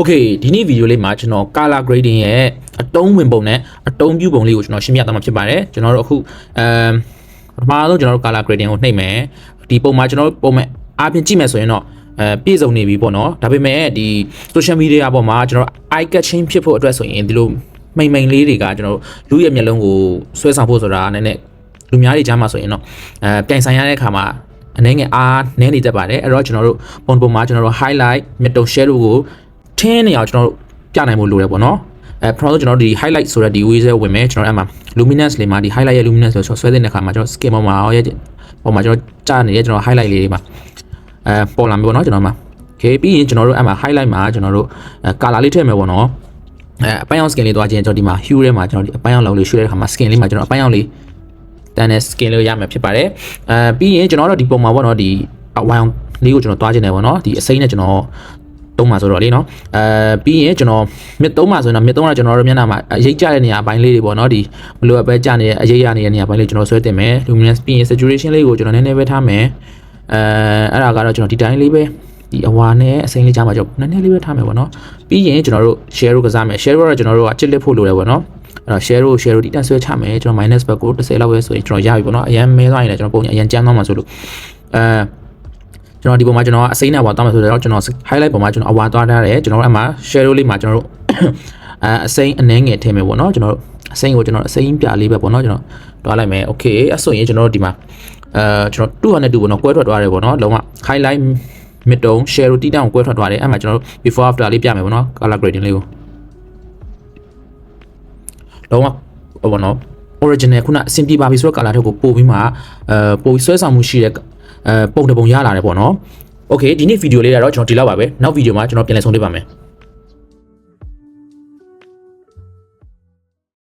Okay ဒီနေ့ဗီဒီယိုလေးမှာကျွန်တော် color grading ရဲ့အတုံးဝင်ပုံနဲ့အတုံးပြုပုံလေးကိုကျွန်တော်ရှင်းပြသွားမှာဖြစ်ပါတယ်ကျွန်တော်တို့အခုပထမဆုံးကျွန်တော်တို့ color grading ကိုနှိပ်မယ်ဒီပုံမှာကျွန်တော်တို့ပုံမဲ့အားဖြင့်ကြည့်မယ်ဆိုရင်တော့ပြည့်စုံနေပြီပေါ့နော်ဒါပေမဲ့ဒီ social media ပေါ်မှာကျွန်တော် eye catching ဖြစ်ဖို့အတွက်ဆိုရင်ဒီလိုမိန်လေးတွေကကျွန်တော်လူရဲ့မျက်လုံးကိုဆွဲဆောင်ဖို့ဆိုတာနည်းနည်းလူများတွေကြားမှာဆိုရင်တော့ပြိုင်ဆိုင်ရတဲ့အခါမှာအနေငယ်အားနည်းနေတတ်ပါတယ်အဲ့တော့ကျွန်တော်တို့ပုံမှာကျွန်တော်တို့ highlight မြတ်တုံ share တို့ကိုထင်းနေအောင်ကျွန်တော်တို့ပြနိုင်ဖို့လိုတယ်ပေါ့နော်ပထမဆုံးကျွန်တော်တို့ဒီ highlight ဆိုတဲ့ဒီ widget ဝင်မယ်ကျွန်တော်အဲ့မှာ luminance လေးမှာဒီ highlight ရဲ့ luminance ဆိုဆွဲတဲ့အခါမှာကျွန်တော် skin ပေါ်မှာရဲ့ပုံမှာကျွန်တော်ကြားနေတဲ့ကျွန်တော် highlight လေးတွေမှာပေါ်လာမယ်ပေါ့နော်ကျွန်တော်မှာ okay ပြီးရင်ကျွန်တော်တို့အဲ့မှာ highlight မှာကျွန်တော်တို့ color လေးထည့်မယ်ပေါ့နော်အပိုင်းအောင် skin လေးသွားခြင်းကျွန်တော်ဒီမှာ hue ထဲမှာကျွန်တော်ဒီအပိုင်းအောင်လောက်လေးရွှေ့တဲ့အခါမှာ skin လေးမှာကျွန်တော်အပိုင်းအောင်လေးတန်းတဲ့ skin လေးရမယ်ဖြစ်ပါတယ်ပြီးရင်ကျွန်တော်တို့ဒီပုံမှာပေါ့နော်ဒီအဝိုင်းလေးကိုကျွန်တော်သွားခြင်းတယ်ပေါ့နော်ဒီအစိမ်းနဲ့ကျွန်တော်သုံးပါဆိုတော့လေနော်ပြီးရင်ကျွန်တော်မြစ်သုံးပါဆိုရင်တော့မြစ်သုံးကကျွန်တော်တို့မျက်နှာမှာအရိပ်ကျတဲ့နေရာပိုင်းလေးတွေပေါ့နော်ဒီဘလိုပဲကျနေတဲ့အရိပ်ရနေတဲ့နေရာပိုင်းလေးကျွန်တော်ဆွဲတင်မယ် luminance ပြီးရင် saturation လေးကိုကျွန်တော်နည်းနည်းပဲထားမယ်အဲ့ဒါကတော့ကျွန်တော်ဒီတိုင်းလေးပဲဒီအဝါနဲ့အစိမ်းလေးကြားမှာကျွန်တော်နည်းနည်းလေးပဲထားမယ်ပေါ့နော်ပြီးရင်ကျွန်တော်တို့ share ကိုကစားမယ် share ကတော့ကျွန်တော်တို့ကချစ်လက်ဖို့လိုတယ်ပေါ့နော်အဲ့တော့ share ကိုဒီတန်းဆွဲချမယ်ကျွန်တော် minus ဘက်ကို30လောက်ပဲဆိုရင်ကျွန်တော်ရပြီပေါ့နော်အရင်မဲသွားရင်လည်းကျွန်တော်ပုံအရင်ကျန်းသွားမှာဆိုလို့ကျွန်တော်ဒီပုံမှာကျွန်တော်အစိမ်းနဲ့ဝါသွားမှာဆိုတော့ကျွန်တော် highlight ပုံမှာကျွန်တော်အဝါသွားထားတယ်ကျွန်တော်အဲ့မှာ share လေးမှာကျွန်တော်တို့အစိမ်းအနှဲငယ်ထည့်မယ်ပေါ့နော်ကျွန်တော်တို့အစိမ်းကိုကျွန်တော်အစိမ်းပြလေးပဲပေါ့နော်ကျွန်တော်တွားလိုက်မယ် okay အဲ့ဆိုရင်ကျွန်တော်တို့ဒီမှာကျွန်တော်202ပေါ့နော်ကွဲထွက်သွားတယ်ပေါ့နော်လုံးဝ highlight မစ်တုံ share တီးတောင်ကွဲထွက်သွားတယ်အဲ့မှာကျွန်တော်တို့ before after လေးပြမယ်ပေါ့နော် color grading လေးကိုလုံးဝဘောနော် original ခုနအဆင်ပြေပါပြီဆိုတော့ color ထုတ်ကိုပို့ပြီးမှပို့ပြီးဆွဲဆောင်မှုရှိတဲ့ပုံတစ်ပုံရလာတယ်ပေါ့နော် okay ဒီနေ့ဗီဒီယိုလေးကတော့ကျွန်တော်ဒီလောက်ပါပဲနောက်ဗီဒီယိုမှာကျွန်တော်ပြန်လည်ဆုံးတွေ့ပါမယ်